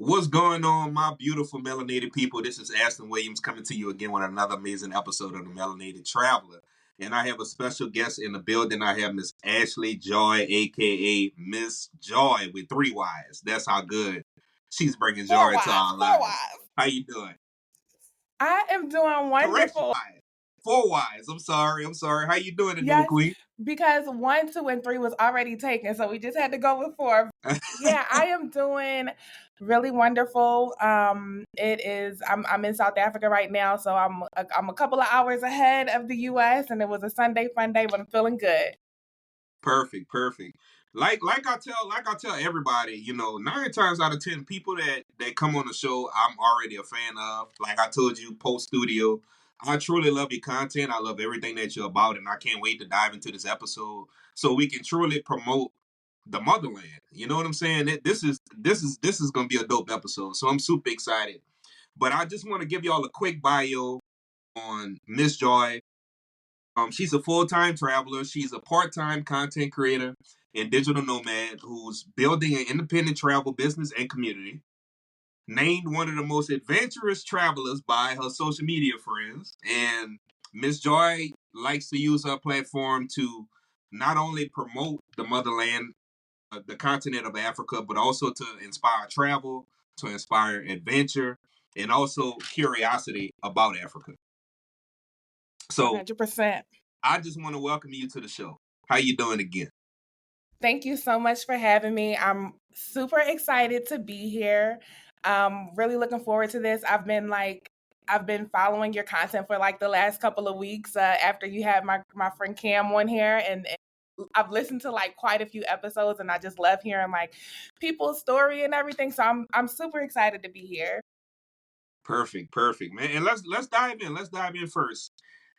What's going on, my beautiful melanated people? This is Aston Williams coming to you again with another amazing episode of the Melanated Traveler. And I have a special guest in the building. I have Miss Ashley Joy, aka Miss Joy with 3 Ys. That's how good she's bringing Four joy into wives, our four lives. wives. How you doing? I am doing Correction, wonderful. Ys. 4 Ys. I'm sorry. How you doing today, Yes, Queen? because 1, 2, and 3 was already taken, so we just had to go with 4. Yeah, I am doing really wonderful. It is. I'm in South Africa right now, so I'm a couple of hours ahead of the U.S. and it was a Sunday fun day, but I'm feeling good. Perfect. Like I tell everybody, 9 times out of 10 people that come on the show, I'm already a fan of. Like I told you, post studio, I truly love your content. I love everything that you're about, and I can't wait to dive into this episode so we can truly promote the motherland. You know what I'm saying? This is gonna be a dope episode. So I'm super excited. But I just want to give y'all a quick bio on Miss Joy. She's a full-time traveler. She's a part-time content creator and digital nomad who's building an independent travel business and community. Named one of the most adventurous travelers by her social media friends. And Miss Joy likes to use her platform to not only promote the motherland, the continent of Africa, but also to inspire travel, to inspire adventure, and also curiosity about Africa. So 100%. I just want to welcome you to the show. How you doing again? Thank you so much for having me. I'm super excited to be here. Really looking forward to this. I've been following your content for like the last couple of weeks after you had my friend Cam on here, and I've listened to like quite a few episodes, and I just love hearing like people's story and everything. So I'm super excited to be here. Perfect, man. And let's dive in. Let's dive in first.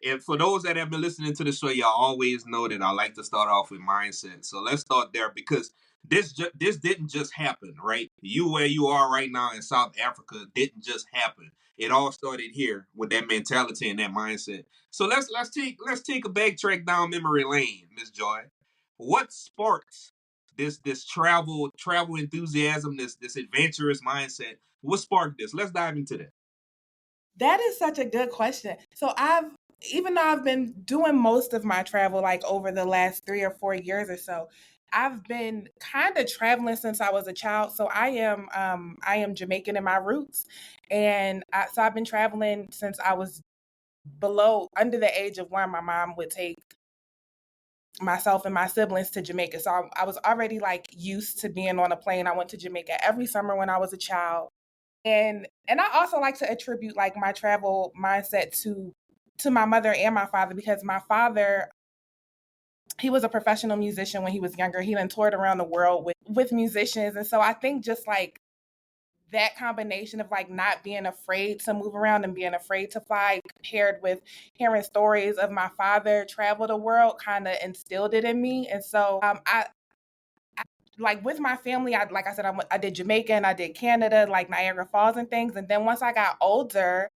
And for those that have been listening to the show, y'all always know that I like to start off with mindset. So let's start there because this didn't just happen, right? You where you are right now in South Africa didn't just happen. It all started here with that mentality and that mindset. So let's take a backtrack down memory lane, Miss Joy. What sparked this travel enthusiasm, this adventurous mindset? What sparked this? Let's dive into that. That is such a good question. So even though I've been doing most of my travel like over the last 3 or 4 years or so, I've been kind of traveling since I was a child. So I am Jamaican in my roots, and so I've been traveling since I was under the age of 1. My mom would take myself and my siblings to Jamaica. So I was already like used to being on a plane. I went to Jamaica every summer when I was a child. And I also like to attribute like my travel mindset to my mother and my father, because my father, he was a professional musician when he was younger. He done toured around the world with musicians. And so I think just like that combination of like not being afraid to move around and being afraid to fly, paired with hearing stories of my father travel the world, kind of instilled it in me. And so I like with my family, like I said, I did Jamaica and I did Canada, like Niagara Falls and things. And then once I got older,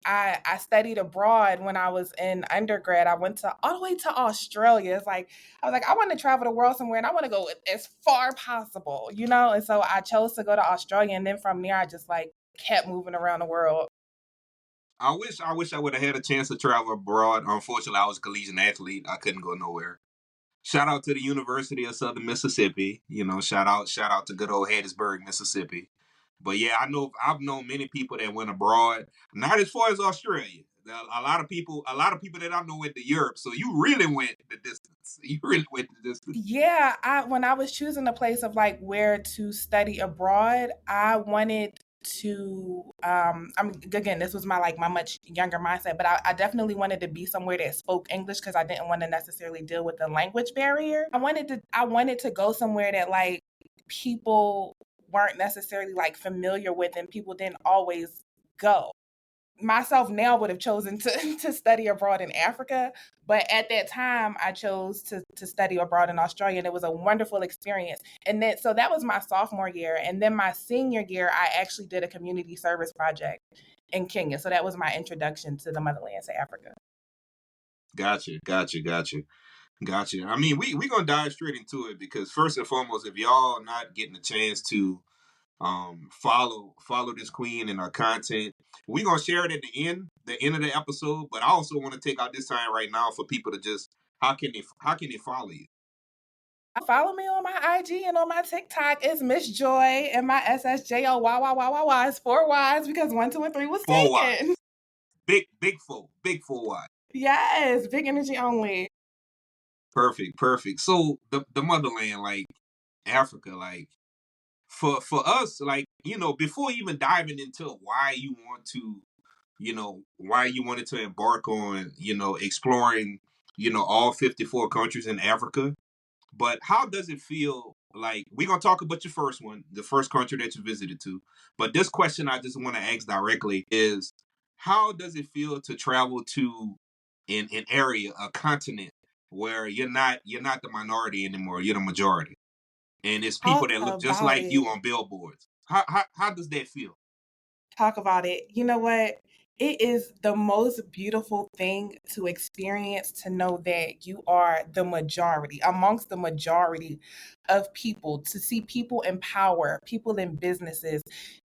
I studied abroad when I was in undergrad. I went to all the way to Australia. It's like I was like, I want to travel the world somewhere and I want to go as far possible, you know? And so I chose to go to Australia, and then from there I just like kept moving around the world. I wish I would have had a chance to travel abroad. Unfortunately, I was a collegiate athlete. I couldn't go nowhere. Shout out to the University of Southern Mississippi. Shout out to good old Hattiesburg, Mississippi. But yeah, I've known many people that went abroad. Not as far as Australia. A lot of people that I know went to Europe. So you really went the distance. You really went the distance. Yeah, when I was choosing a place of like where to study abroad, I wanted to I'm again, this was my much younger mindset, but I definitely wanted to be somewhere that spoke English because I didn't want to necessarily deal with the language barrier. I wanted to go somewhere that like people weren't necessarily like familiar with, and people didn't always go. Myself now would have chosen to to study abroad in Africa, but at that time I chose to study abroad in Australia, and it was a wonderful experience. And then so that was my sophomore year, and then my senior year I actually did a community service project in Kenya. So that was my introduction to the motherland, to Africa. Gotcha. I mean, we gonna dive straight into it because first and foremost, if y'all not getting a chance to Follow this queen and her content. We're gonna share it at the end of the episode. But I also want to take out this time right now for people to just how can they follow you? Follow me on my IG and on my TikTok. It's Missjoyy, and my SSJOYYYYY is 4 Ys because 1, 2, and 3 was 4 taken. Ys. Big 4 Ys. Yes, big energy only. Perfect. So the motherland, like Africa, like for us, like, before even diving into why you wanted to embark on, exploring, all 54 countries in Africa. But how does it feel? Like, we're gonna talk about your first one, the first country that you visited to. But this question I just want to ask directly is, how does it feel to travel to an area, a continent where you're not the minority anymore, you're the majority, and it's people Talk that look just about like you it. on billboards. How does that feel? Talk about it. You know what? It is the most beautiful thing to experience, to know that you are the majority, amongst the majority of people, to see people in power, people in businesses,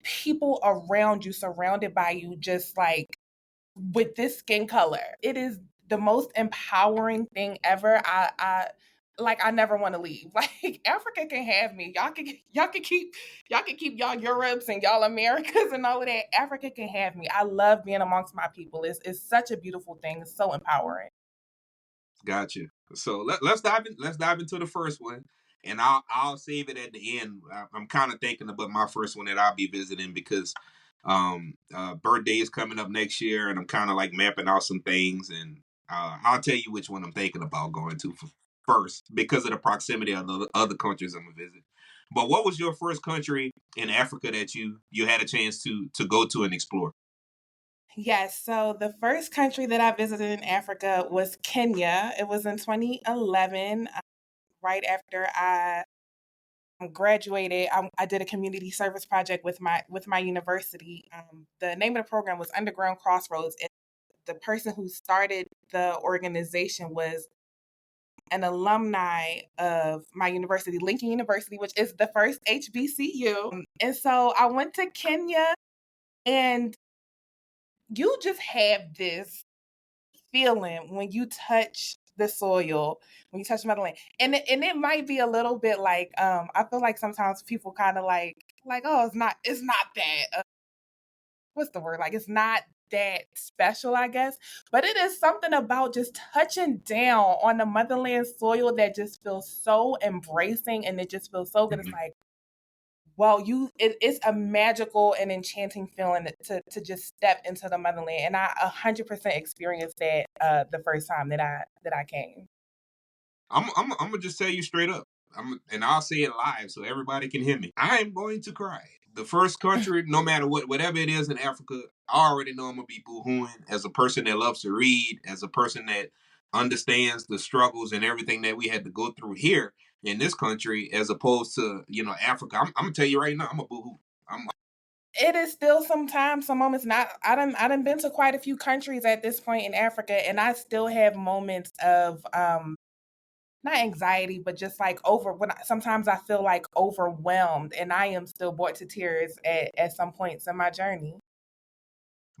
people around you, surrounded by you, just like with this skin color. It is the most empowering thing ever. I never want to leave. Like, Africa can have me. Y'all can keep y'all Europes and y'all Americas and all of that. Africa can have me. I love being amongst my people. It's such a beautiful thing. It's so empowering. Gotcha. So let's dive into the first one, and I'll save it at the end. I'm kind of thinking about my first one that I'll be visiting because birthday is coming up next year, and I'm kind of like mapping out some things, and I'll tell you which one I'm thinking about going to first because of the proximity of the other countries I'm gonna visit. But what was your first country in Africa that you had a chance to go to and explore? Yes, so the first country that I visited in Africa was Kenya. It was in 2011, right after I graduated. I did a community service project with my university. The name of the program was Underground Crossroads. And the person who started the organization was an alumni of my university, Lincoln University, which is the first HBCU. And so I went to Kenya, and you just have this feeling when you touch the soil, when you touch Motherland. And it might be a little bit like, I feel like sometimes people kind of like, oh, it's not that what's the word? Like, it's not that special, I guess. But it is something about just touching down on the motherland soil that just feels so embracing, and it just feels so good. It's Mhm. like, well, it's a magical and enchanting feeling to just step into the motherland. And I 100% experienced that the first time that I came. I'm gonna just tell you straight up. And I'll say it live so everybody can hear me. I am going to cry. The first country, no matter whatever it is in Africa, I already know I'm gonna be boohooing. As a person that loves to read, as a person that understands the struggles and everything that we had to go through here in this country, as opposed to Africa. I'm gonna tell you right now, I'm a boohoo. I'm It is still sometimes some moments. Not I done been to quite a few countries at this point in Africa, and I still have moments of not anxiety, but just like sometimes I feel like overwhelmed, and I am still brought to tears at some points in my journey.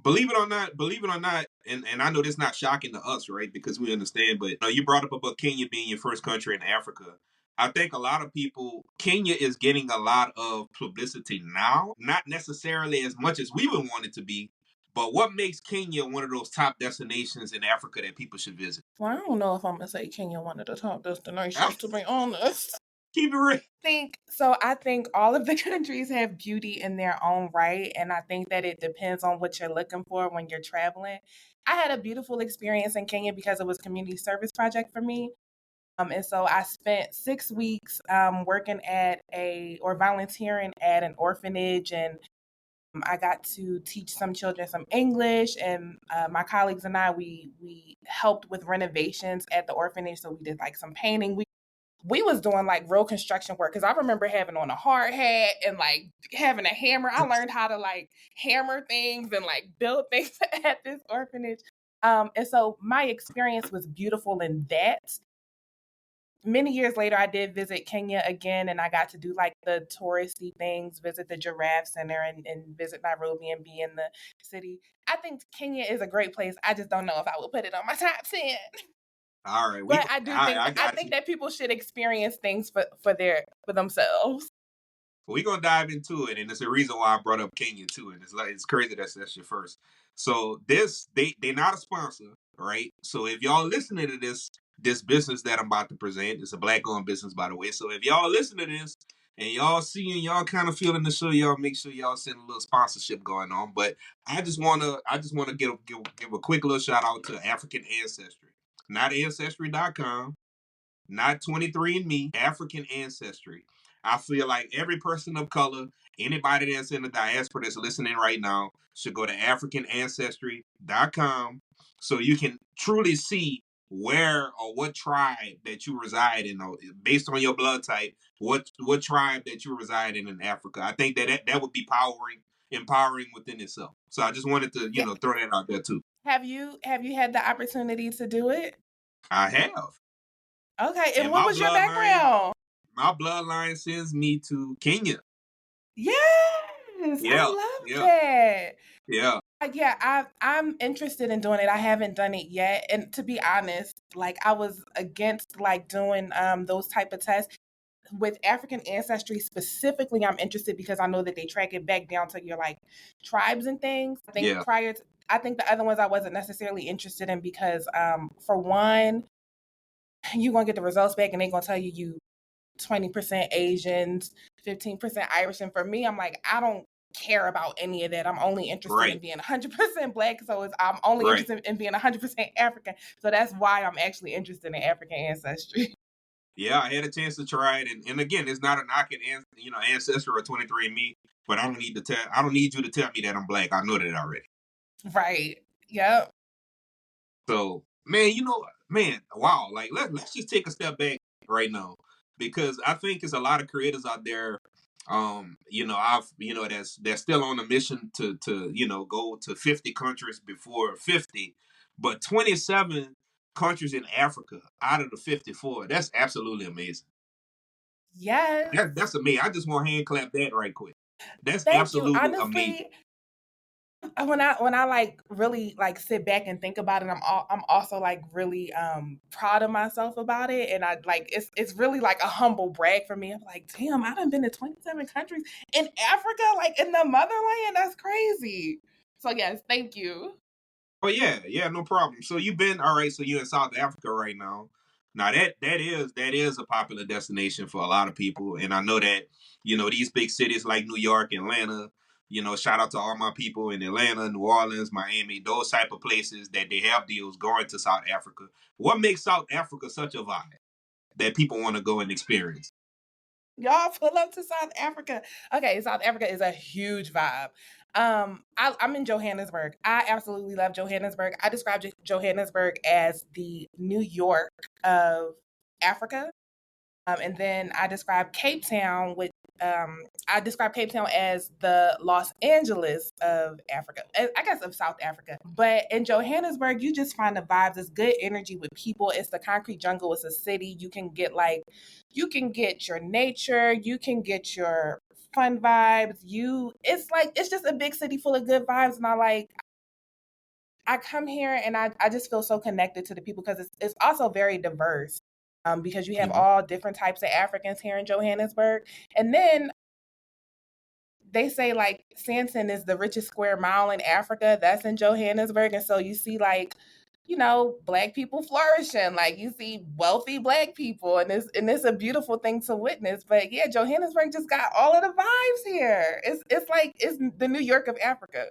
believe it or not, and I know this is not shocking to us, right? Because we understand, but you brought up about Kenya being your first country in Africa. I think a lot of people, Kenya is getting a lot of publicity now, not necessarily as much as we would want it to be. But what makes Kenya one of those top destinations in Africa that people should visit? Well, I don't know if I'm gonna say Kenya one of the top destinations, to be honest. Keep it real. I think all of the countries have beauty in their own right, and I think that it depends on what you're looking for when you're traveling. I had a beautiful experience in Kenya because it was a community service project for me. And so I spent 6 weeks working or volunteering at an orphanage, and I got to teach some children some English, and my colleagues and we helped with renovations at the orphanage. So we did like some painting. We was doing like real construction work, because I remember having on a hard hat and like having a hammer. I learned how to like hammer things and like build things at this orphanage. And so my experience was beautiful in that. many years later, I did visit Kenya again, and I got to do like the touristy things, visit the Giraffe Center, and visit Nairobi and be in the city. I think Kenya is a great place. I just don't know if I would put it on my top 10. All right, But I do think I I got think you. that people should experience things for themselves. We're gonna dive into it, and it's a reason why I brought up Kenya too. And it's crazy that's your first. So they're not a sponsor, right? So if y'all listening to this business that I'm about to present, it's a black owned business, by the way. So if y'all listen to this and y'all seeing y'all kind of feeling the show, y'all make sure y'all send a little sponsorship going on. But I just wanna give a quick little shout out to African Ancestry, not Ancestry.com, not 23andMe, African Ancestry. I feel like every person of color, anybody that's in the diaspora that's listening right now, should go to AfricanAncestry.com so you can truly see where or what tribe that you reside in, or based on your blood type, what tribe that you reside in Africa. I think that would be empowering within itself. So I just wanted to, Yeah. throw that out there too. Have you had the opportunity to do it? I have. Okay, and And what was your background? my bloodline sends me to Kenya. Yes, Yeah, I love yeah, that. yeah, Yeah, I'm interested in doing it. I haven't done it yet, and to be honest, like I was against like doing those type of tests with African ancestry specifically. I'm interested because I know that they track it back down to your like tribes and things. yeah. I think the other ones I wasn't necessarily interested in because for one, you're gonna get the results back and they're gonna tell you 20% Asians, 15% Irish. And for me, I'm like, I don't care about any of that. I'm only interested in Right, being 100% black. So I'm only right. interested in being 100% African. So that's why I'm actually interested in African ancestry. Yeah, I had a chance to try it, and again, it's not a knock at Ancestry or 23andMe, but I don't need you to tell me that I'm black. I know that already. Right. Yep. So, man, man, wow. Like let's just take a step back right now, because I think there's a lot of creators out there. That's still on a mission to go to 50 countries before 50, but 27 countries in Africa out of the 54. That's absolutely amazing. Yes. That's amazing. I just want to hand clap that right quick. That's Thank you. absolutely amazing. Honestly, when I like really like sit back and think about it, I'm also like really proud of myself about it, and I like it's really like a humble brag for me. I'm like, damn, I done been to 27 countries in Africa, like in the motherland. That's crazy. So yes, thank you. Oh yeah, yeah, no problem. So you've been all right. So you're in South Africa right now. Now that is a popular destination for a lot of people, and I know that these big cities like New York, Atlanta. Shout out to all my people in Atlanta, New Orleans, Miami, those type of places that they have deals going to South Africa. What makes South Africa such a vibe that people want to go and experience? Y'all pull up to South Africa. Okay, South Africa is a huge vibe. I'm in Johannesburg. I absolutely love Johannesburg. I describe Johannesburg as the New York of Africa. And then I describe Cape Town as the Los Angeles of Africa, I guess of South Africa. But in Johannesburg, you just find the vibes. It's good energy with people. It's the concrete jungle. It's a city. You can get your nature. You can get your fun vibes. It's just a big city full of good vibes. And I come here and I just feel so connected to the people because it's also very diverse. Because you have Hmm. all different types of Africans here in Johannesburg. And then they say like Sanson is the richest square mile in Africa. That's in Johannesburg. And so you see like, black people flourishing. Like you see wealthy black people and it's a beautiful thing to witness. But yeah, Johannesburg just got all of the vibes here. It's like it's the New York of Africa.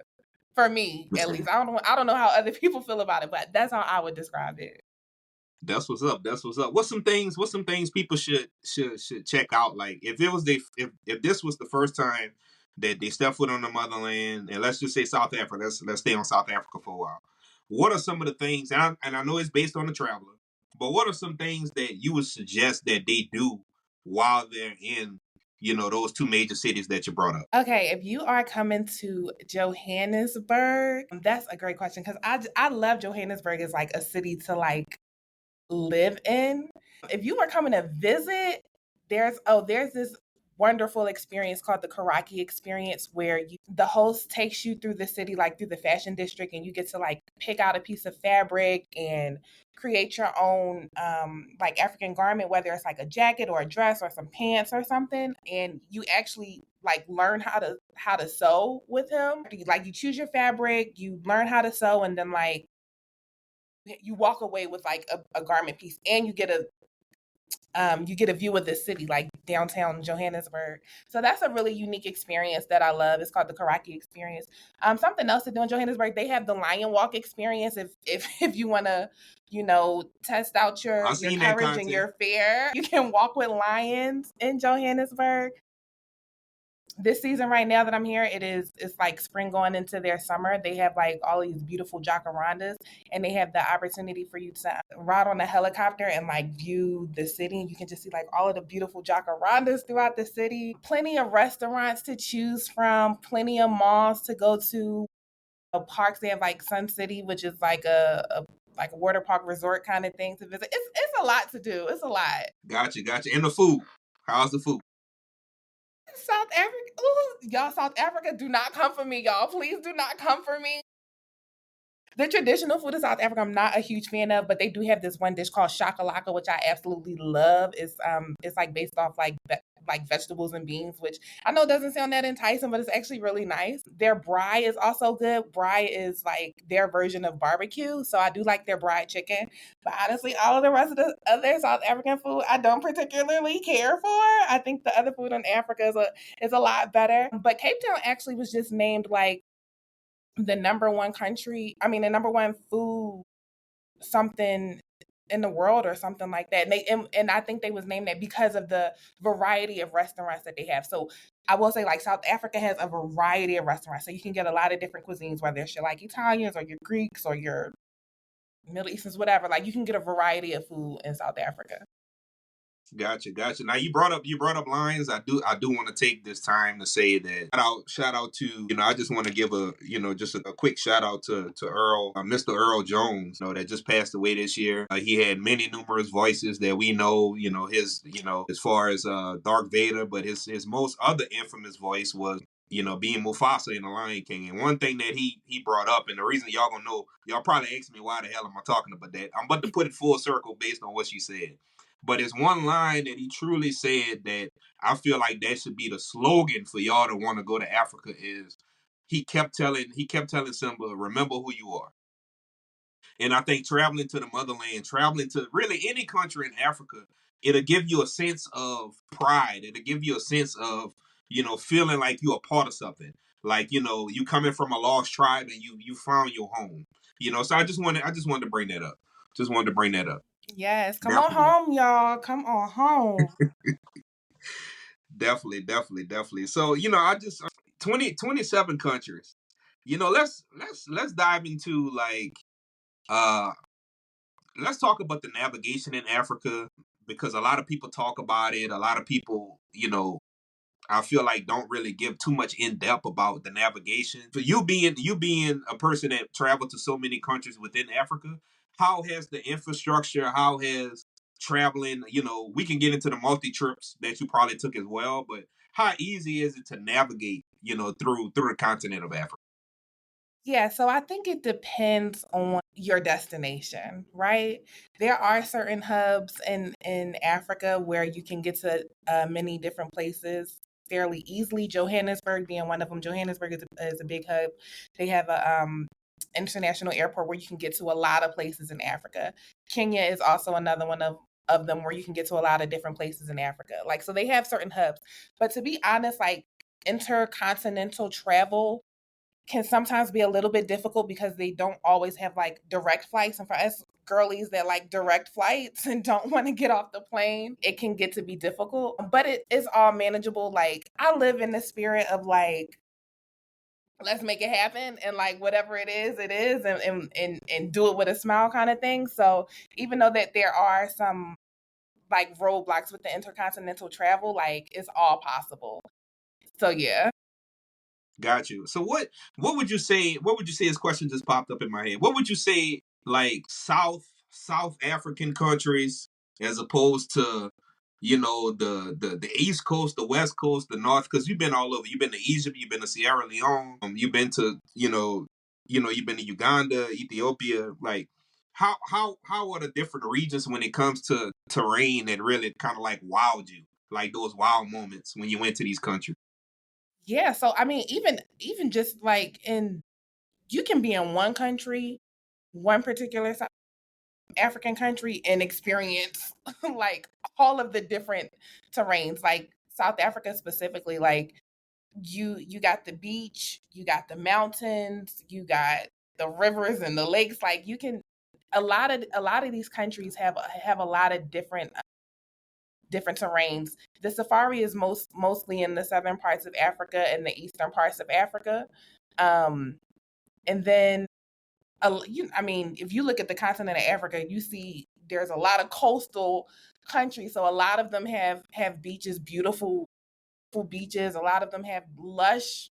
For me, at least. I don't know how other people feel about it, but that's how I would describe it. That's what's up. That's what's up. What's some things people should check out? Like if this was the first time that they step foot on the motherland, and let's just say South Africa. Let's stay on South Africa for a while. What are some of the things? And I know it's based on the traveler, but what are some things that you would suggest that they do while they're in those two major cities that you brought up? Okay, if you are coming to Johannesburg, that's a great question because I love Johannesburg as like a city to like live in. If you were coming to visit, there's this wonderful experience called the Karaki experience where the host takes you through the city, like through the fashion district, and you get to like pick out a piece of fabric and create your own like African garment, whether it's like a jacket or a dress or some pants or something, and you actually like learn how to sew with him. Like you choose your fabric, you learn how to sew, and then like you walk away with like a garment piece, and you get a view of the city, like downtown Johannesburg. So that's a really unique experience that I love. It's called the Karaki experience. Something else to do in Johannesburg, they have the Lion Walk experience. If you want to, test out I've your seen that courage and content. your fear, you can walk with lions in Johannesburg. This season right now that I'm here, it's like spring going into their summer. They have like all these beautiful jacarandas, and they have the opportunity for you to ride on a helicopter and like view the city. And you can just see like all of the beautiful jacarandas throughout the city. Plenty of restaurants to choose from, plenty of malls to go to. Parks, they have like Sun City, which is like a water park resort kind of thing to visit. It's a lot to do. It's a lot. Gotcha. And the food. How's the food? South Africa. Ooh, y'all, South Africa, do not come for me, y'all. Please do not come for me. The traditional food of South Africa, I'm not a huge fan of, but they do have this one dish called shakalaka, which I absolutely love. It's like based off like vegetables and beans, which I know doesn't sound that enticing, but it's actually really nice. Their braai is also good. Braai is like their version of barbecue, so I do like their braai chicken. But honestly, all of the rest of the other South African food, I don't particularly care for. I think the other food in Africa is a lot better. But Cape Town actually was just named like the number one country, I mean, the number one food something in the world or something like that. And I think they was named that because of the variety of restaurants that they have. So I will say like South Africa has a variety of restaurants. So you can get a lot of different cuisines, whether it's your like Italians or your Greeks or your Middle Easterns, whatever. Like you can get a variety of food in South Africa. Gotcha. Now you brought up lions. I do want to take this time to say that shout out to I just want to give just a quick shout out to Earl, Mr. Earl Jones, that just passed away this year. He had many numerous voices that we know, his as far as Darth Vader, but his most other infamous voice was being Mufasa in The Lion King. And one thing that he brought up, and the reason y'all gonna know, y'all probably ask me why the hell am I talking about that? I'm about to put it full circle based on what she said. But it's one line that he truly said that I feel like that should be the slogan for y'all to want to go to Africa is he kept telling Simba, remember who you are. And I think traveling to the motherland, traveling to really any country in Africa, it'll give you a sense of pride. It'll give you a sense of, feeling like you're a part of something. Like, you coming from a lost tribe and you found your home. So I just wanted to bring that up. Just wanted to bring that up. Yes, come on Definitely. home, y'all. Come on home. Definitely. So, I just 27 countries. Let's dive into like uh let's talk about the navigation in Africa because a lot of people talk about it. A lot of people, I feel like don't really give too much in depth about the navigation. For you being a person that traveled to so many countries within Africa, how has the infrastructure, how has traveling, we can get into the multi trips that you probably took as well, but how easy is it to navigate, through the continent of Africa? Yeah, so I think it depends on your destination, right? There are certain hubs in Africa where you can get to many different places fairly easily. Johannesburg being one of them. Johannesburg is a big hub. They have a international airport where you can get to a lot of places in Africa. Kenya is also another one of them where you can get to a lot of different places in Africa. Like so they have certain hubs. But to be honest, like intercontinental travel can sometimes be a little bit difficult because they don't always have like direct flights. And for us girlies that like direct flights and don't want to get off the plane, it can get to be difficult. But it is all manageable. Like I live in the spirit of like, let's make it happen and like whatever it is and do it with a smile kind of thing. So even though that there are some like roadblocks with the intercontinental travel, like it's all possible. So yeah. Got you. So what would you say? What would you say? This question just popped up in my head. What would you say? Like South African countries. as opposed to, the East Coast, the West Coast, the North, because you've been all over. You've been to Egypt, you've been to Sierra Leone, you've been to, you've been to Uganda, Ethiopia. Like, how are the different regions when it comes to terrain that really kind of like wowed you, like those wow moments when you went to these countries? Yeah, so I mean, even just like you can be in one country, one particular African country, and experience like all of the different terrains. Like South Africa specifically, like you got the beach, you got the mountains, you got the rivers and the lakes. Like you can a lot of these countries have a lot of different terrains. The safari is mostly in the southern parts of Africa and the eastern parts of Africa. Um, and then I mean, if you look at the continent of Africa, you see there's a lot of coastal countries. So a lot of them have beaches, beautiful beaches. A lot of them have lush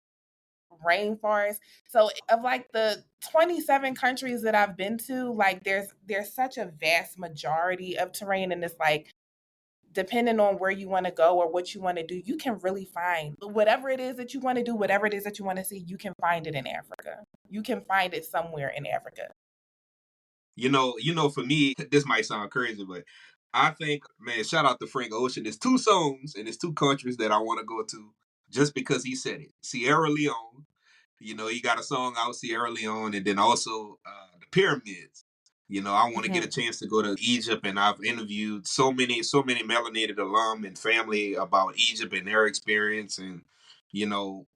rainforests. So of like the 27 countries that I've been to, like there's such a vast majority of terrain, and it's like depending on where you want to go or what you want to do, you can really find whatever it is that you want to do, whatever it is that you want to see, you can find it in Africa. You can find it somewhere in Africa. For me, this might sound crazy, but I think, man, shout out to Frank Ocean. There's two songs and there's two countries that I want to go to just because he said it. Sierra Leone, he got a song out, Sierra Leone, and then also the pyramids. I want to get a Mhm. chance to go to Egypt, and I've interviewed so many melanated alum and family about Egypt and their experience, and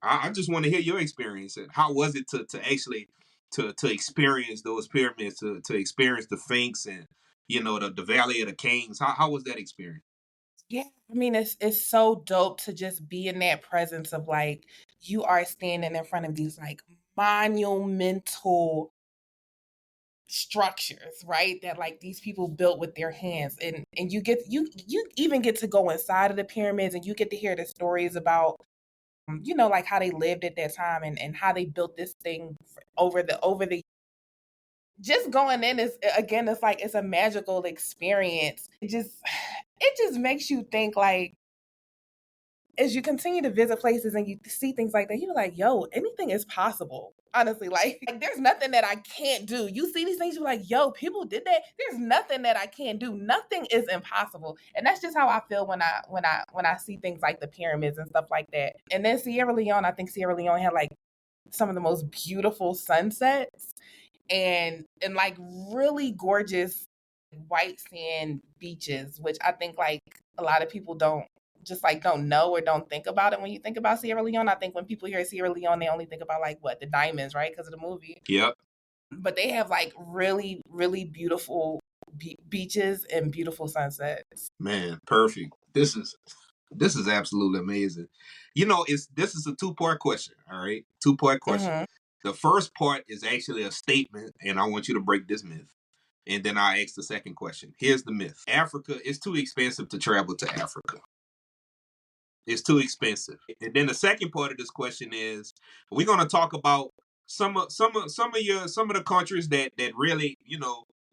I just want to hear your experience. And how was it to actually to experience those pyramids, to experience the Sphinx and the Valley of the Kings? How was that experience? Yeah, I mean it's so dope to just be in that presence of like you are standing in front of these like monumental structures, right? That like these people built with their hands, and you even get to go inside of the pyramids, and you get to hear the stories about like how they lived at that time, and how they built this thing over the just going in is again, it's like it's a magical experience. It just makes you think like as you continue to visit places and you see things like that, you're like, yo, anything is possible. Honestly, like there's nothing that I can't do. You see these things, you're like, yo, people did that. There's nothing that I can't do. Nothing is impossible. And that's just how I feel when I see things like the pyramids and stuff like that. And then Sierra Leone, I think Sierra Leone had like some of the most beautiful sunsets and like really gorgeous white sand beaches, which I think like a lot of people don't know or don't think about it when you think about Sierra Leone. I think when people hear Sierra Leone, they only think about like what the diamonds, right? Because of the movie. Yep. But they have like really, really beautiful beaches and beautiful sunsets. Man, perfect. This is absolutely amazing. This is a two-part question. All right, two-part question. Hmm. The first part is actually a statement, and I want you to break this myth. And then I ask the second question. Here's the myth: Africa is too expensive to travel to Africa. It's too expensive. And then the second part of this question is we're going to talk about some of the countries that really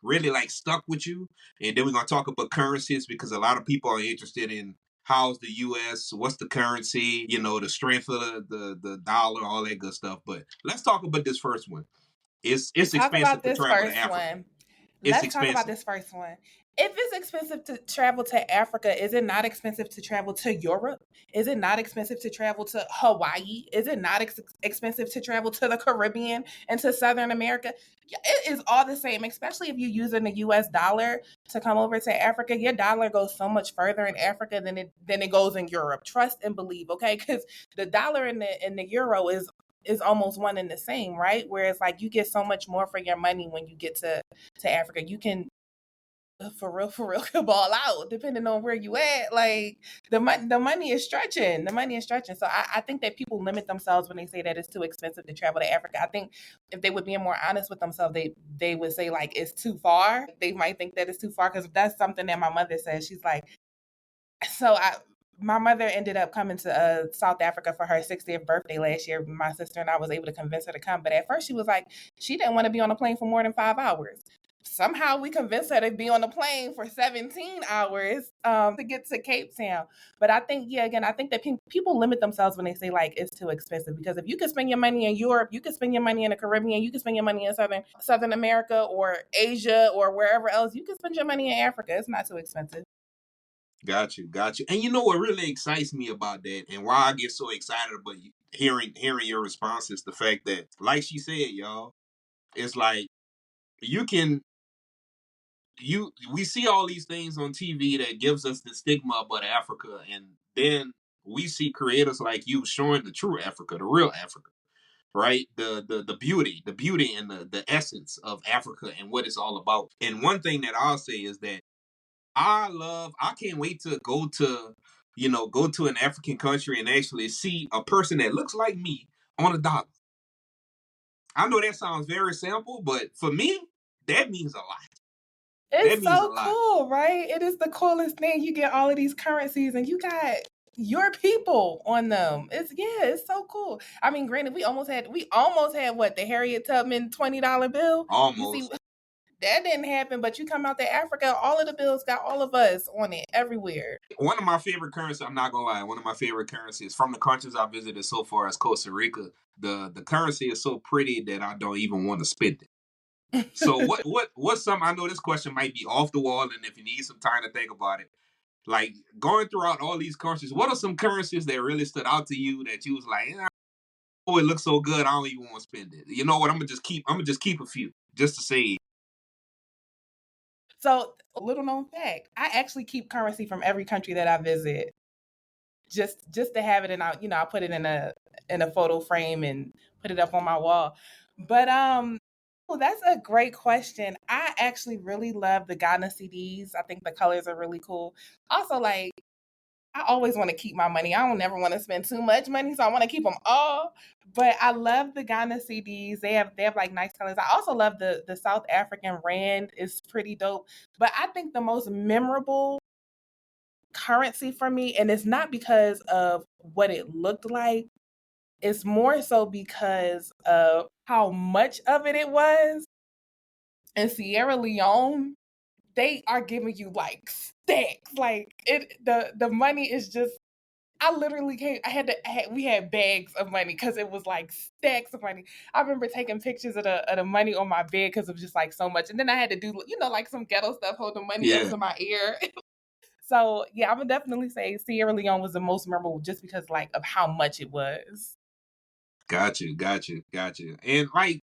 really like stuck with you, and then we're going to talk about currencies because a lot of people are interested in how's the U.S., what's the currency, the strength of the dollar, all that good stuff. But let's talk about this first one. It's Talk expensive about to this travel to first Africa. one. It's Let's talk about expensive. this first one. If it's expensive to travel to Africa, is it not expensive to travel to Europe? Is it not expensive to travel to Hawaii? Is it not expensive to travel to the Caribbean and to Southern America? Yeah, it is all the same, especially if you're using the US dollar to come over to Africa. Your dollar goes so much further in Africa than it goes in Europe. Trust and believe, okay? Because the dollar and the euro is almost one and the same, right? Whereas like you get so much more for your money when you get to Africa. You can for real could ball out depending on where you at. Like the money is stretching. The money is stretching. So I think that people limit themselves when they say that it's too expensive to travel to Africa. I think if they would be more honest with themselves, they would say like it's too far. They might think that it's too far because that's something that my mother says. She's like, so I my mother ended up coming to South Africa for her 60th birthday last year. My sister and I was able to convince her to come, but at first she was like, she didn't want to be on a plane for more than 5 hours. somehow we convinced her to be on the plane for 17 hours to get to Cape Town. But I think, yeah, again, I think that people limit themselves when they say like it's too expensive, because if you can spend your money in Europe, you can spend your money in the Caribbean, you can spend your money in Southern America or Asia or wherever else, you can spend your money in Africa. It's not too expensive. Got you, got you. And you know what really excites me about that, and why I get so excited about hearing your response is the fact that, like she said, y'all, it's like you can we see all these things on TV that gives us the stigma about Africa, and then we see creators like you showing the true Africa, the real Africa, right? The beauty and the essence of Africa and what it's all about. And one thing that I'll say is that I can't wait to go to an African country and actually see a person that looks like me on a dollar. I know that sounds very simple, but for me, that means a lot. That It's means a so lot. cool, right? It is the coolest thing. You get all of these currencies and you got your people on them. It's so cool. I mean, granted, we almost had what, the Harriet Tubman $20 bill. You see, Almost. that didn't happen, but you come out to Africa, all of the bills got all of us on it everywhere. One of my favorite currencies, I'm not gonna lie, one of my favorite currencies from the countries I visited so far is Costa Rica. The currency is so pretty that I don't even want to spend it. So what's some, I know this question might be off the wall, and if you need some time to think about it, like going throughout all these countries, what are some currencies that really stood out to you that you was like, oh, it looks so good, I don't even want to spend it. You know what? I'm gonna just keep a few just to say. So, little known fact, I actually keep currency from every country that I visit, just to have it, and I put it in a photo frame and put it up on my wall. But well, that's a great question. I actually really love the Ghana CDs. I think the colors are really cool. Also, like, I always want to keep my money. I don't never want to spend too much money, so I want to keep them all. But I love the Ghana CDs. They have like nice colors. I also love the South African rand. It's pretty dope. But I think the most memorable currency for me, and it's not because of what it looked like, it's more so because of how much of it was. In Sierra Leone, they are giving you like stacks. Like the money is just, I literally came. We had bags of money because it was like stacks of money. I remember taking pictures of the money on my bed because it was just like so much. And then I had to do, like some ghetto stuff, hold the money up Yeah, to my ear. So yeah, I would definitely say Sierra Leone was the most memorable just because like of how much it was. got you, got you, got you. And like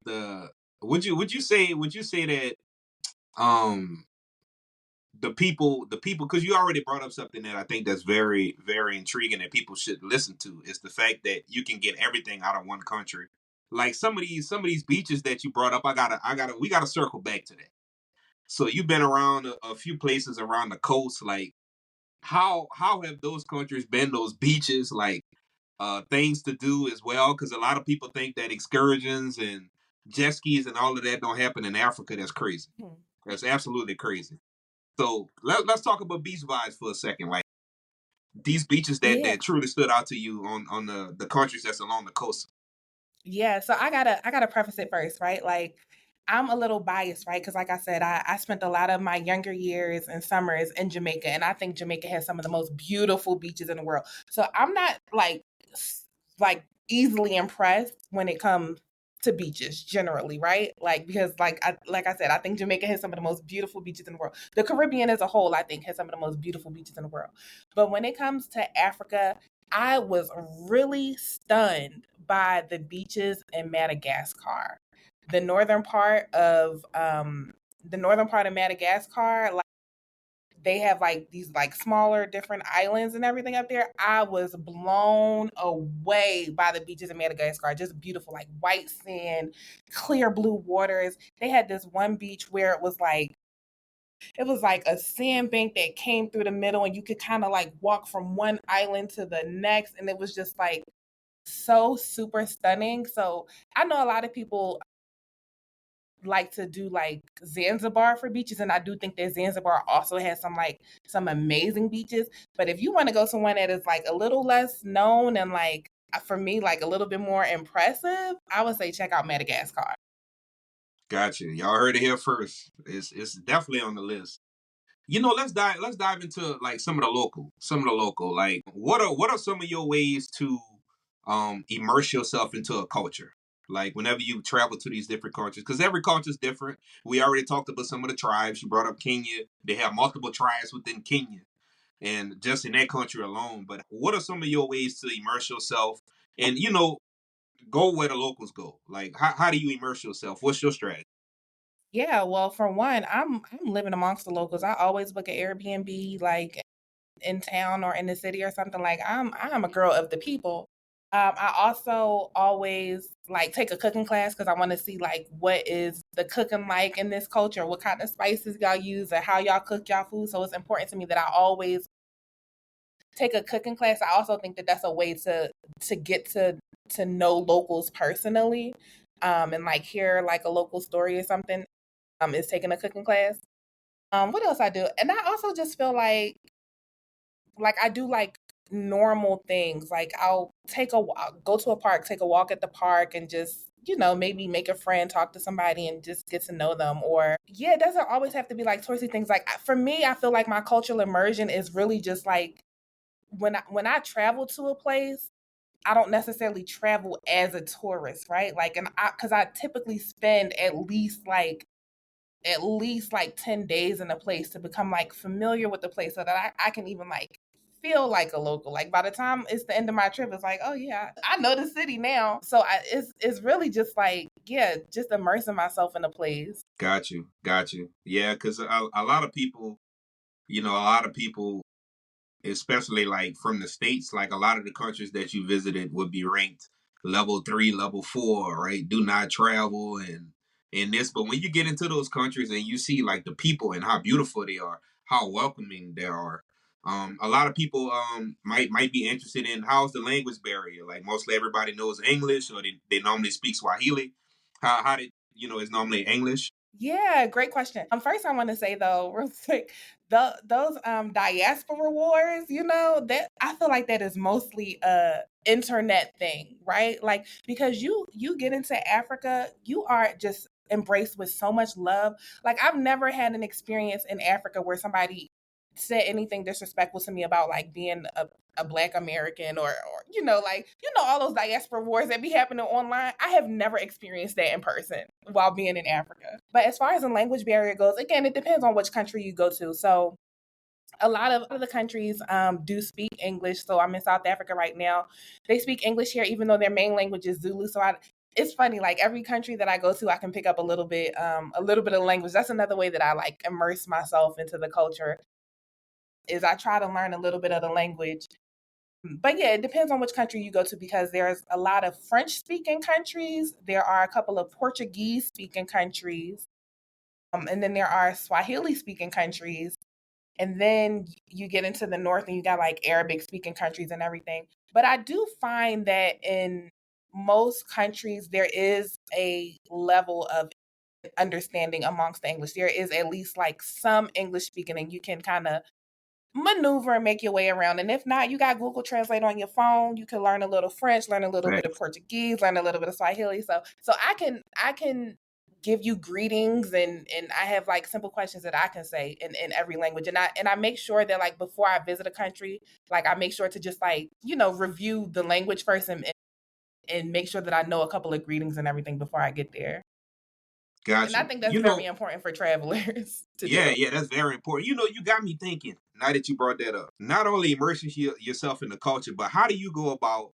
the would you say that um the people, because you already brought up something that I think that's very very intriguing that people should listen to, is the fact that you can get everything out of one country. Like some of these beaches that you brought up, I gotta we gotta circle back to that. So you've been around a few places around the coast. Like how have those countries been? Those beaches, like things to do as well, because a lot of people think that excursions and jet skis and all of that don't happen in Africa. That's crazy. Hmm. That's absolutely crazy. So let's talk about beach vibes for a second. Like these beaches Yeah. that truly stood out to you on the countries that's along the coast. Yeah, so I gotta preface it first, right? Like, I'm a little biased, right? Because like I said, I spent a lot of my younger years and summers in Jamaica, and I think Jamaica has some of the most beautiful beaches in the world. So I'm not like like easily impressed when it comes to beaches generally, right? Like, because like I said, I think Jamaica has some of the most beautiful beaches in the world. The Caribbean as a whole, I think, has some of the most beautiful beaches in the world. But when it comes to Africa, I was really stunned by the beaches in Madagascar. The northern part of Madagascar, like, they have like these like smaller different islands and everything up there. I was blown away by the beaches in Madagascar. Just beautiful, like white sand, clear blue waters. They had this one beach where it was like a sandbank that came through the middle, and you could kind of like walk from one island to the next, and it was just like so super stunning. So I know a lot of people like to do like Zanzibar for beaches, and I do think that Zanzibar also has some amazing beaches. But if you want to go to one that is like a little less known and like for me like a little bit more impressive, I would say check out Madagascar. Gotcha. Y'all heard it here first. It's definitely on the list. Let's dive into like some of the local. Like, what are some of your ways to immerse yourself into a culture? Like, whenever you travel to these different cultures, because every culture is different. We already talked about some of the tribes. You brought up Kenya. They have multiple tribes within Kenya, and just in that country alone. But what are some of your ways to immerse yourself and go where the locals go? Like, how do you immerse yourself? What's your strategy? Yeah, well, for one, I'm living amongst the locals. I always book an Airbnb like in town or in the city or something. Like I'm a girl of the people. I also always like take a cooking class because I want to see like what is the cooking like in this culture, what kind of spices y'all use, and how y'all cook y'all food. So it's important to me that I always take a cooking class. I also think that that's a way to get to know locals personally, and like hear like a local story or something. Is taking a cooking class. What else I do? And I also just feel like I do like normal things. Like I'll take a walk, go to a park, take a walk at the park, and just maybe make a friend, talk to somebody, and just get to know them. Or yeah, it doesn't always have to be like touristy things. Like for me, I feel like my cultural immersion is really just like when I travel to a place. I don't necessarily travel as a tourist, right? Like, and because I typically spend at least like 10 days in a place to become like familiar with the place so that I can even like feel like a local. Like by the time it's the end of my trip, it's like, oh yeah, I know the city now. So it's really just like, yeah, just immersing myself in a place. Got you. Yeah, because a lot of people, a lot of people, especially like from the states, like a lot of the countries that you visited would be ranked level 3, level 4, right? Do not travel and this. But when you get into those countries and you see like the people and how beautiful they are, how welcoming they are, a lot of people might be interested in how's the language barrier. Like mostly everybody knows English or they normally speak Swahili. How did is normally English? Yeah, great question. First I want to say though, real quick, those diaspora wars, that I feel like that is mostly a internet thing, right? Like because you get into Africa, you are just embraced with so much love. Like I've never had an experience in Africa where somebody said anything disrespectful to me about like being a black American or like all those diaspora wars that be happening online. I have never experienced that in person while being in Africa. But as far as the language barrier goes, again, it depends on which country you go to. So a lot of the countries do speak English. So I'm in South Africa right now. They speak English here, even though their main language is Zulu. So it's funny, like every country that I go to, I can pick up a little bit of language. That's another way that I like immerse myself into the culture is I try to learn a little bit of the language. But yeah, it depends on which country you go to because there's a lot of French speaking countries. There are a couple of Portuguese speaking countries. And then there are Swahili speaking countries. And then you get into the north and you got like Arabic speaking countries and everything. But I do find that in most countries, there is a level of understanding amongst the English. There is at least like some English speaking, and you can kind of maneuver and make your way around. And if not, you got Google Translate on your phone. You can learn a little French, learn a little bit of Portuguese, learn a little bit of Swahili. So I can give you greetings and I have like simple questions that I can say in every language. And I make sure that like before I visit a country, like I make sure to just like, review the language first and make sure that I know a couple of greetings and everything before I get there. And Got I you. think that's very important for travelers to Yeah, do. yeah, that's very important. You got me thinking. Now that you brought that up, not only immersing yourself in the culture, but how do you go about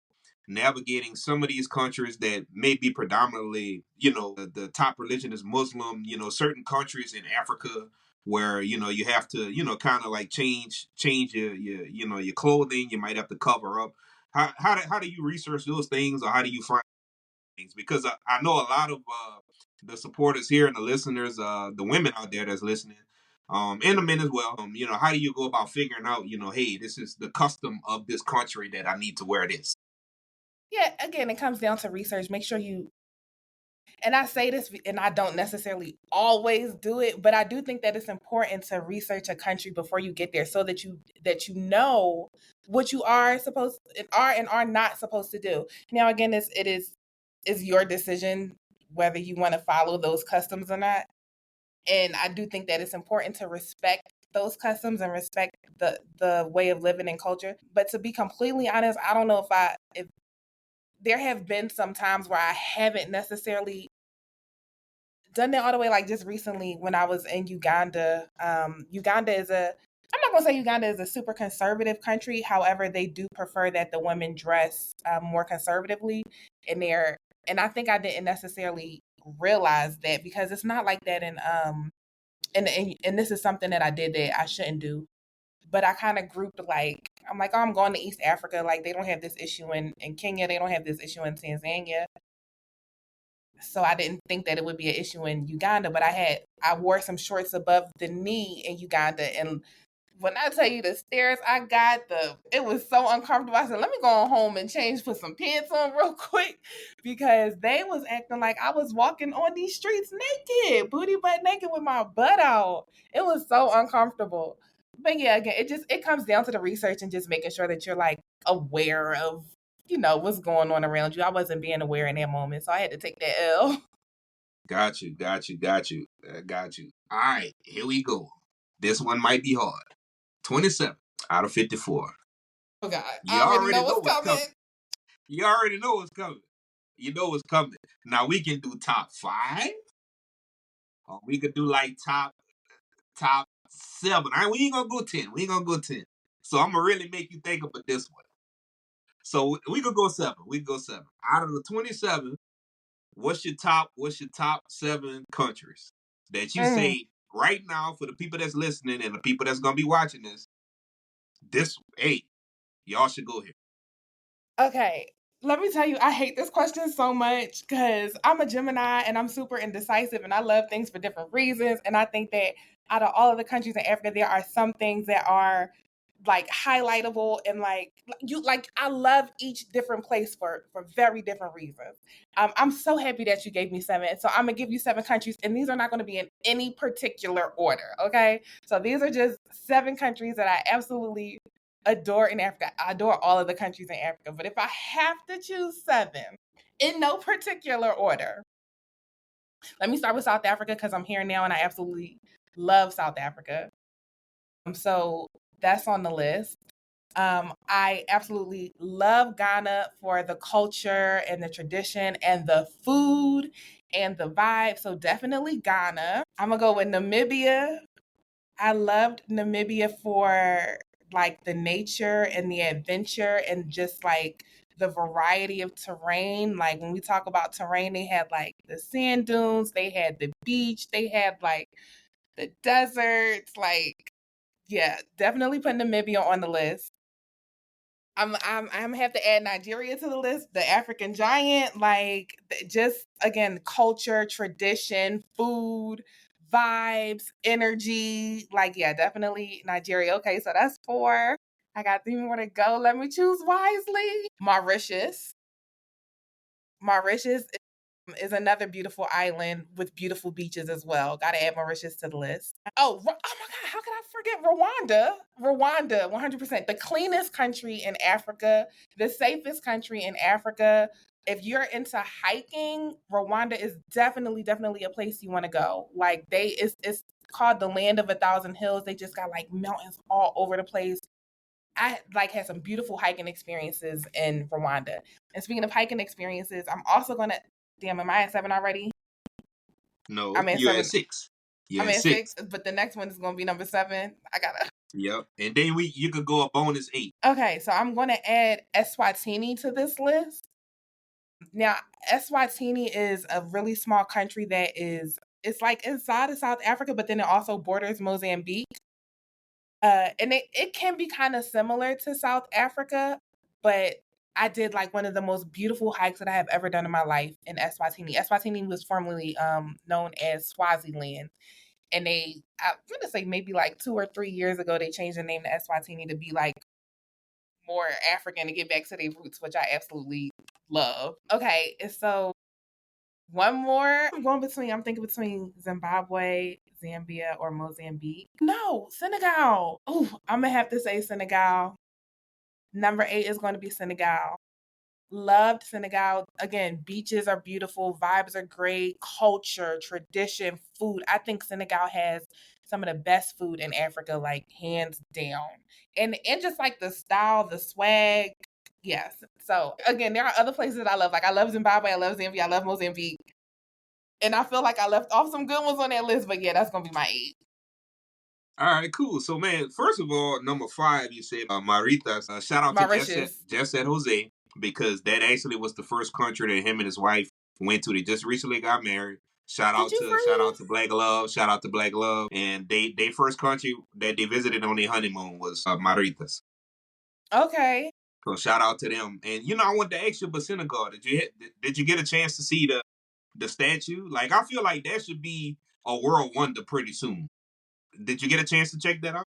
navigating some of these countries that may be predominantly, the top religion is Muslim. Certain countries in Africa where you have to, kind of like change your clothing. You might have to cover up. How do you research those things, or how do you find things? Because I know a lot of the supporters here and the listeners, the women out there that's listening, and the men as well. How do you go about figuring out, hey, this is the custom of this country that I need to wear this? Yeah, again, it comes down to research. Make sure you and I say this and I don't necessarily always do it, but I do think that it's important to research a country before you get there so that you know what you are supposed and are not supposed to do. Now again, it is your decision. whether you want to follow those customs or not. And I do think that it's important to respect those customs and respect the way of living and culture. But to be completely honest, I don't know if there have been some times where I haven't necessarily done that all the way. Like just recently when I was in Uganda. Uganda is a I'm not gonna say Uganda is a super conservative country. However, they do prefer that the women dress more conservatively, and and I think I didn't necessarily realize that because it's not like that in and this is something that I did that I shouldn't do. But I kind of grouped like I'm like, oh, I'm going to East Africa. Like they don't have this issue in Kenya. They don't have this issue in Tanzania. So I didn't think that it would be an issue in Uganda. But I wore some shorts above the knee in Uganda, and when I tell you the stairs I got, it was so uncomfortable. I said, let me go home and change, put some pants on real quick because they was acting like I was walking on these streets naked, booty butt naked with my butt out. It was so uncomfortable. But yeah, again, it comes down to the research and just making sure that you're like aware of, what's going on around you. I wasn't being aware in that moment, so I had to take that L. Got you. Got you. All right, here we go. This one might be hard. 27 out of 54. Oh God, You I already already know know what's what's coming. coming. You already know what's coming. You know what's coming. Now we can do top 5, or we could do like top 7. All right, we ain't gonna go 10. We ain't gonna go 10. So I'm gonna really make you think about this one. So we could go 7. We could go 7. Out of the 27, what's your top 7 countries that you Mm. say right now for the people that's listening and the people that's gonna be watching this, hey, y'all should go here. Okay, let me tell you, I hate this question so much because I'm a Gemini and I'm super indecisive and I love things for different reasons. And I think that out of all of the countries in Africa, there are some things that are like highlightable and I love each different place for very different reasons. I'm so happy that you gave me 7, so I'm gonna give you 7 countries, and these are not going to be in any particular order. Okay, so these are just 7 countries that I absolutely adore in Africa. I adore all of the countries in Africa, but if I have to choose 7 in no particular order, let me start with South Africa because I'm here now and I absolutely love South Africa. So that's on the list. I absolutely love Ghana for the culture and the tradition and the food and the vibe. So definitely Ghana. I'm gonna go with Namibia. I loved Namibia for like the nature and the adventure and just like the variety of terrain. Like when we talk about terrain, they had like the sand dunes, they had the beach, they had like the deserts. Like, yeah, definitely put Namibia on the list. I'm have to add Nigeria to the list, the African giant, like just again, culture, tradition, food, vibes, energy. Like, yeah, definitely Nigeria. Okay, so that's 4. I got 3 more to go. Let me choose wisely. Mauritius. Mauritius is another beautiful island with beautiful beaches as well. Got to add Mauritius to the list. Oh my God, how could I forget Rwanda? Rwanda, 100%. The cleanest country in Africa, the safest country in Africa. If you're into hiking, Rwanda is definitely a place you want to go. Like it's called the land of 1,000 hills. They just got like mountains all over the place. I like had some beautiful hiking experiences in Rwanda. And speaking of hiking experiences, I'm also gonna damn, am I at 7 already? No, I'm at you're at 7. 6. You're I'm at at 6, 6. but the next one is gonna be number 7. I gotta. Yep. And then you could go a bonus 8. Okay, so I'm gonna add Eswatini to this list. Now, Eswatini is a really small country that it's like inside of South Africa, but then it also borders Mozambique. And it can be kind of similar to South Africa, but I did like one of the most beautiful hikes that I have ever done in my life in Eswatini. Eswatini was formerly known as Swaziland. And I'm gonna say maybe like 2 or 3 years ago, they changed the name to Eswatini to be like more African to get back to their roots, which I absolutely love. Okay, and so one more. I'm thinking between Zimbabwe, Zambia, or Mozambique. No, Senegal. Oh, I'm gonna have to say Senegal. Number 8 is going to be Senegal. Loved Senegal. Again, beaches are beautiful, vibes are great, culture, tradition, food. I think Senegal has some of the best food in Africa, like hands down. And just like the style, the swag. Yes. So again, there are other places that I love. Like I love Zimbabwe, I love Zambia, I love Mozambique. And I feel like I left off some good ones on that list, but yeah, that's gonna be my 8. All right, cool. So, man, first of all, number 5, you said Maritas. Shout out to Mauritius. Jet Jose, because that actually was the first country that him and his wife went to. They just recently got married. Did you for Shout out real? to Black Love. Shout out to Black Love. And they first country that they visited on their honeymoon was Maritas. Okay. So shout out to them. And I wanted to ask you about Senegal. Did you get a chance to see the statue? Like, I feel like that should be a world wonder pretty soon. Did you get a chance to check that out?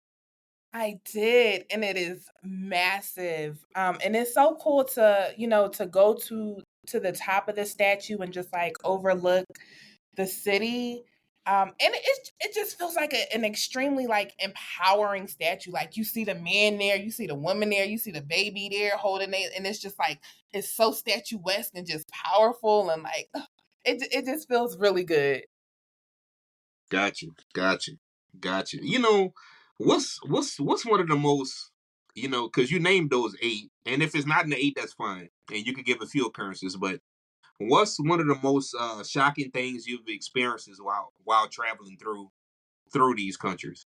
I did, and it is massive. And it's so cool to, to go to the top of the statue and just like overlook the city. And it just feels like an extremely like empowering statue. Like you see the man there, you see the woman there, you see the baby there holding it, and it's just like it's so statuesque and just powerful and like it just feels really good. Got you. What's one of the most, because you named those 8, and if it's not in the 8, that's fine, and you could give a few occurrences. But what's one of the most shocking things you've experienced while traveling through these countries?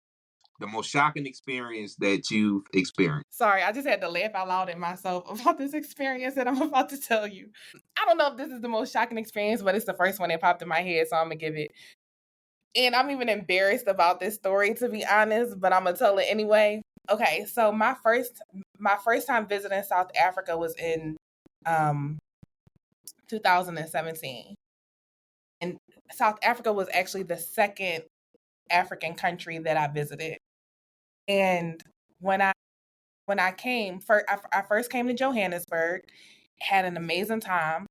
The most shocking experience that you've experienced. Sorry, I just had to laugh out loud at myself about this experience that I'm about to tell you. I don't know if this is the most shocking experience, but it's the first one that popped in my head, so I'm gonna give it. And I'm even embarrassed about this story, to be honest, but I'm gonna tell it anyway. Okay, so my first time visiting South Africa was in 2017, and South Africa was actually the second African country that I visited. And when I came, I first came to Johannesburg, had an amazing time,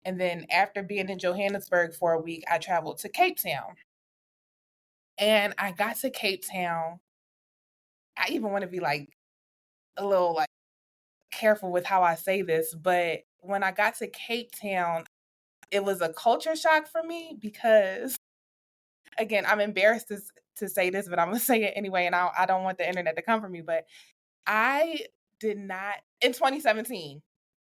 and then after being in Johannesburg for a week, I traveled to Cape Town. And I got to Cape Town. I even want to be like a little like careful with how I say this, but when I got to Cape Town, it was a culture shock for me because again, I'm embarrassed to say this, but I'm gonna say it anyway, and I don't want the internet to come for me. But I did not in 2017.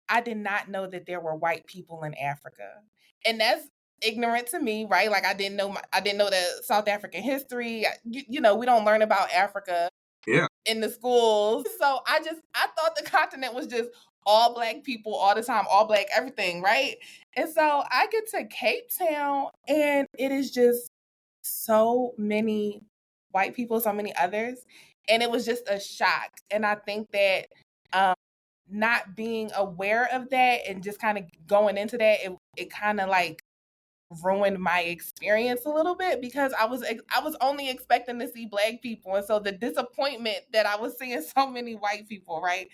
I did not know that there were white people in Africa, and that's ignorant to me, right? Like I didn't know the South African history. We don't learn about Africa Yeah. in the schools, so I thought the continent was just all black people all the time, all black everything, right? And so I get to Cape Town, and it is just so many white people, so many others, and it was just a shock. And I think that um, not being aware of that and just kind of going into that, it kind of like ruined my experience a little bit because I was only expecting to see black people, and so the disappointment that I was seeing so many white people, right?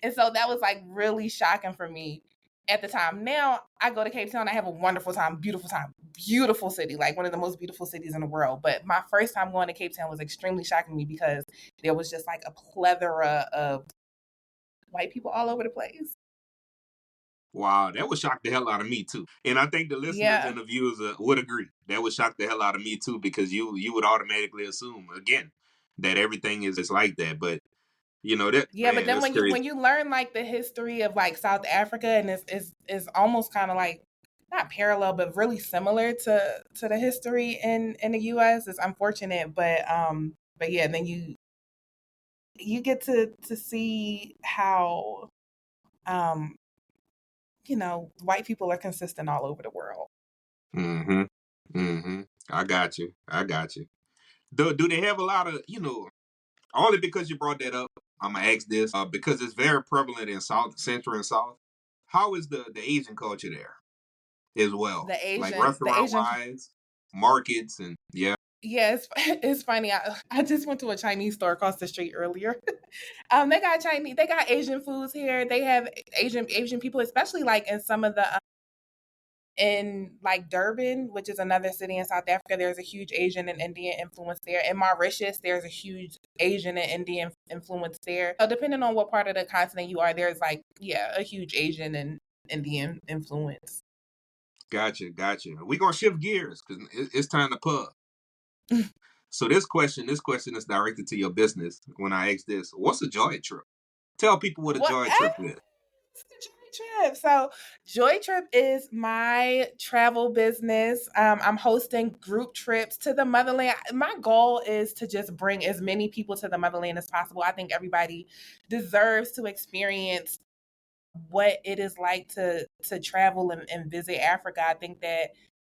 And so that was like really shocking for me at the time. Now I go to Cape Town, I have a wonderful time, beautiful city, like one of the most beautiful cities in the world. But my first time going to Cape Town was extremely shocking to me because there was just like a plethora of white people all over the place. Wow, that would shock the hell out of me too, and I think the listeners Yeah. and the viewers would agree. That would shock the hell out of me too, because you would automatically assume again that everything is like that. But that, Yeah, but man, then that's when crazy. you learn like the history of like South Africa, and it's almost kind of like not parallel but really similar to the history in the US. It's unfortunate, but yeah, then you get to see how um white people are consistent all over the world. Mm-hmm. Mm-hmm. I got you. Do they have a lot of, only because you brought that up, I'm gonna ask this, because it's very prevalent in South, Central, and South. How is the Asian culture there as well? The Like Asian the restaurant Asian wise, markets, and yeah. Yeah, it's funny. I just went to a Chinese store across the street earlier. They got Asian foods here. They have Asian people, especially like in some of the in like Durban, which is another city in South Africa. There's a huge Asian and Indian influence there. In Mauritius, there's a huge Asian and Indian influence there. So depending on what part of the continent you are, there's like a huge Asian and Indian influence. Gotcha. We're gonna shift gears because it's time to pub. So this question is directed to your business. When I ask this, what's a joy trip? Tell people what a What? joy trip is. It's the Joy Trip. So Joy Trip is my travel business. I'm hosting group trips to the motherland. My goal is to just bring as many people to the motherland as possible. I think everybody deserves to experience what it is like to travel and visit Africa. I think that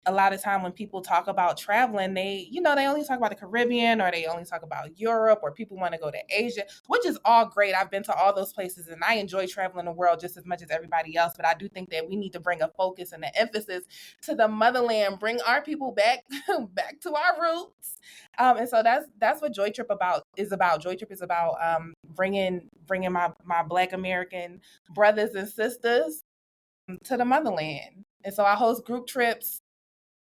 a lot of time when people talk about traveling, they only talk about the Caribbean or they only talk about Europe or people want to go to Asia, which is all great. I've been to all those places and I enjoy traveling the world just as much as everybody else. But I do think that we need to bring a focus and an emphasis to the motherland, bring our people back back to our roots. And so that's what Joy Trip is about. Joy Trip is about bringing my Black American brothers and sisters to the motherland. And so I host group trips,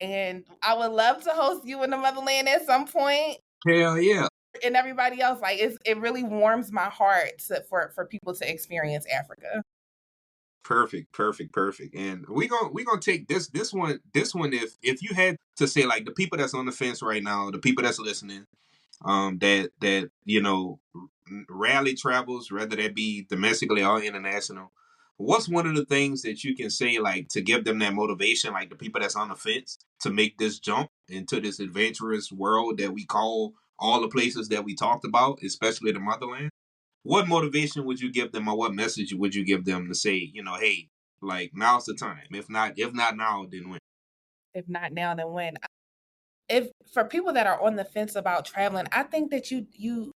and I would love to host you in the motherland at some point. Hell yeah. And everybody else, like it really warms my heart for people to experience Africa. Perfect. And we gonna take this one if you had to say like the people that's on the fence right now, the people that's listening, that rarely travels, whether that be domestically or international. What's one of the things that you can say like to give them that motivation, like the people that's on the fence, to make this jump into this adventurous world that we call all the places that we talked about, especially the motherland? What motivation would you give them, or what message would you give them to say, hey, like now's the time. If not now, then when? If not now, then when? If for people that are on the fence about traveling, I think that you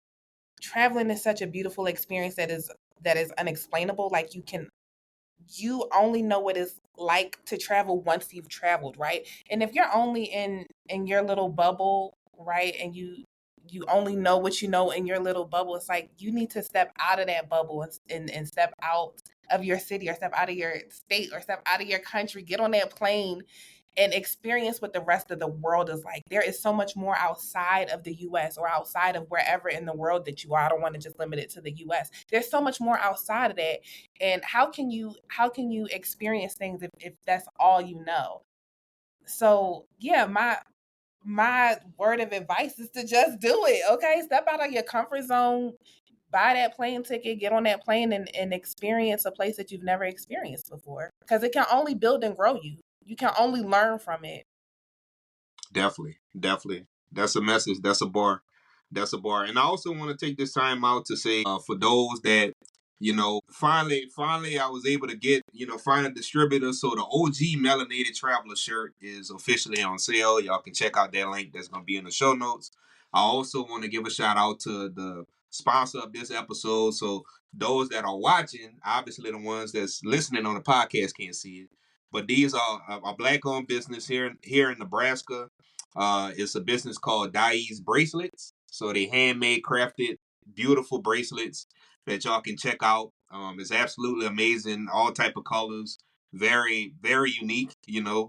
traveling is such a beautiful experience that is unexplainable. Like you only know what it's like to travel once you've traveled, right? And if you're only in your little bubble, right, and you only know what you know in your little bubble, it's like you need to step out of that bubble and step out of your city or step out of your state or step out of your country, get on that plane and experience what the rest of the world is like. There is so much more outside of the US or outside of wherever in the world that you are. I don't want to just limit it to the US. There's so much more outside of that. And how can you experience things if that's all you know? So yeah, my word of advice is to just do it. Okay. Step out of your comfort zone, buy that plane ticket, get on that plane and experience a place that you've never experienced before. Because it can only build and grow you. You can only learn from it. Definitely. That's a message. That's a bar. And I also want to take this time out to say, for those that, finally I was able to get, find a distributor. So the OG Melanated Traveler shirt is officially on sale. Y'all can check out that link that's going to be in the show notes. I also want to give a shout out to the sponsor of this episode. So those that are watching, obviously the ones that's listening on the podcast can't see it. But these are a black-owned business here in Nebraska. It's a business called Dai's Bracelets. So they handmade, crafted, beautiful bracelets that y'all can check out. It's absolutely amazing. All type of colors, very very unique. So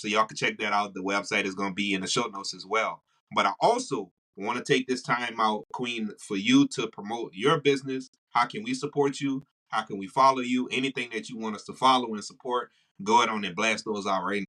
y'all can check that out. The website is going to be in the show notes as well. But I also want to take this time out, Queen, for you to promote your business. How can we support you? How can we follow you? Anything that you want us to follow and support, go ahead on and blast those out right now.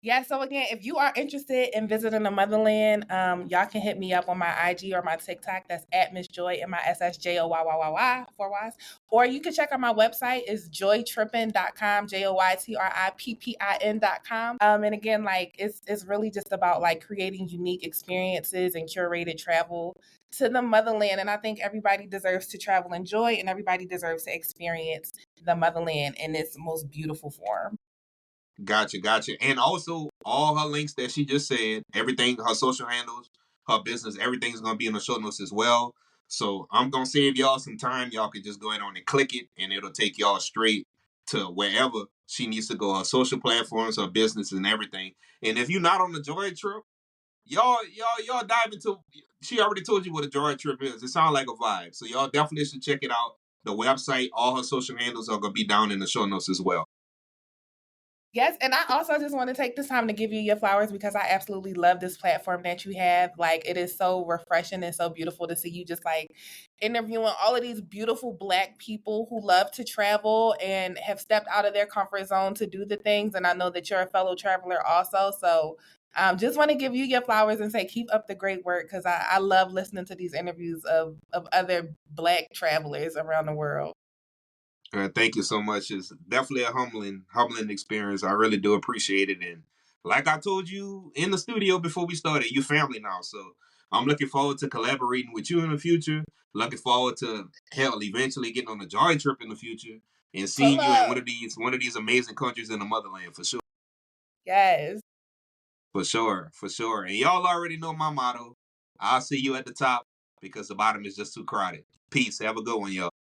Yeah, so again, if you are interested in visiting the motherland, y'all can hit me up on my IG or my TikTok. That's at Missjoyyyy, MISSJOYYYY, 4 Ys. Or you can check out my website. It's joytrippin.com, JOYTRIPPIN.com. And again, like it's really just about like creating unique experiences and curated travel to the motherland. And I think everybody deserves to travel in joy and everybody deserves to experience the motherland in its most beautiful form. Gotcha. And also, all her links that she just said, everything, her social handles, her business, everything's going to be in the show notes as well. So I'm going to save y'all some time. Y'all can just go ahead on and click it, and it'll take y'all straight to wherever she needs to go, her social platforms, her business, and everything. And if you're not on the Joy Trip, y'all dive into, she already told you what a Joy Trip is. It sounds like a vibe. So y'all definitely should check it out. The website, all her social handles are going to be down in the show notes as well. Yes, and I also just want to take this time to give you your flowers because I absolutely love this platform that you have. Like, it is so refreshing and so beautiful to see you just like interviewing all of these beautiful Black people who love to travel and have stepped out of their comfort zone to do the things. And I know that you're a fellow traveler also. So, just want to give you your flowers and say keep up the great work because I love listening to these interviews of other Black travelers around the world. Thank you so much. It's definitely a humbling experience. I really do appreciate it. And like I told you in the studio before we started, you family now. So I'm looking forward to collaborating with you in the future. Looking forward to hell eventually getting on a joy trip in the future and Pull seeing you in up. one of these amazing countries in the motherland for sure. Yes. For sure. For sure. And y'all already know my motto. I'll see you at the top because the bottom is just too crowded. Peace. Have a good one, y'all.